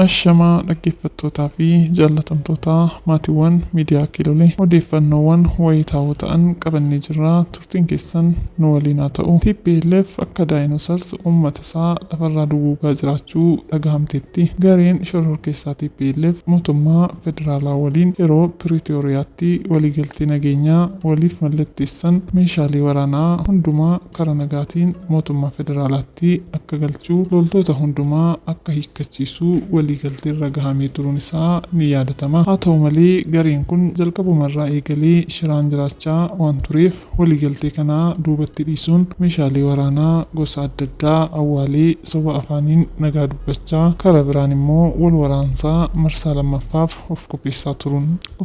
Ashamaa dhaggeeffattootaa fi jaallatamtoota maatiiwwan miidiyaa Kiilolee odeeffannoowwan wayitaawoo ta'an qabannee jirra. Turtiin keessan nu waliin haa ta'u. TPLF akka daayinosaars uummata isaa lafarraa duguugaa jiraachuu dhagahamteetti. Gareen shororkeessaa TPLF mootummaa federaalaa waliin yeroo Piriitooriyaatti waliigaltee nageenyaa waliif mallatteessan meeshaalee waraanaa hundumaa karaa nagaatiin mootummaa federaalaatti akka galchuu, loltoota hundumaa akka hiikkachiisuu waliigaltee irra gahamee turuun isaa ni yaadatama. Haa ta'u malee gareen kun jalqabumarraa eegalee shiraan jiraachaa waan tureef waliigaltee kanaa duubatti dhiisuun meeshaalee waraanaa gosa adda addaa awwaalee soba afaaniin nagaa dubbachaa, karaa biraan immoo wal waraansaa marsaa lammaffaaf of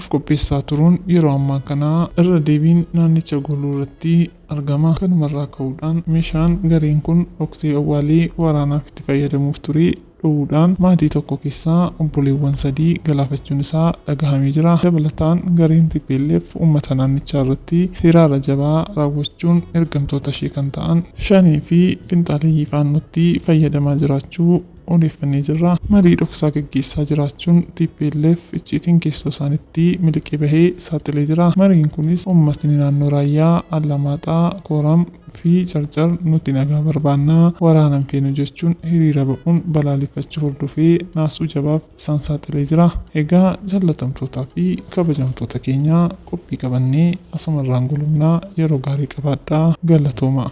qopheessaa turuun yeroo ammaa kana irra deebiin naannicha goluu irratti argama. Kanumarraa ka'uudhaan meeshaan gareen kun dhoksee awwaalee waraanaaf itti fayyadamuuf ture dhoowuudhaan maatii tokko keessaa obboleewwan 3 galaafachuun isaa dhagahamee jira. Dabalataan gareen TPLF uummata naannichaa irratti hiraara jabaa raawwachuun ergamtoota ishee kan ta'an shanii fi finxaaleeyyii faannootti fayyadamaa jiraachuu odeeffannee jirra. Marii dhoksaa gaggeessaa jiraachuun TPLF icciitiin keessoo isaanitti miliqee bahee saaxilee jira. Mariin kunis uummatni naannoo Raayyaa, Allamaaxaa, Kooram fi Carcar nuti nagaa barbaannaa waraanan feenu jechuun hiriira ba'uun balaaleffachuu hordofee naasuu jabaaf isaan saaxilee jira. Egaa jaallatamtootaa fi kabajamtoota keenyaa qophii qabannee asumarraan gulumnaa yeroo gaarii qabaadhaa. Galatoomaa.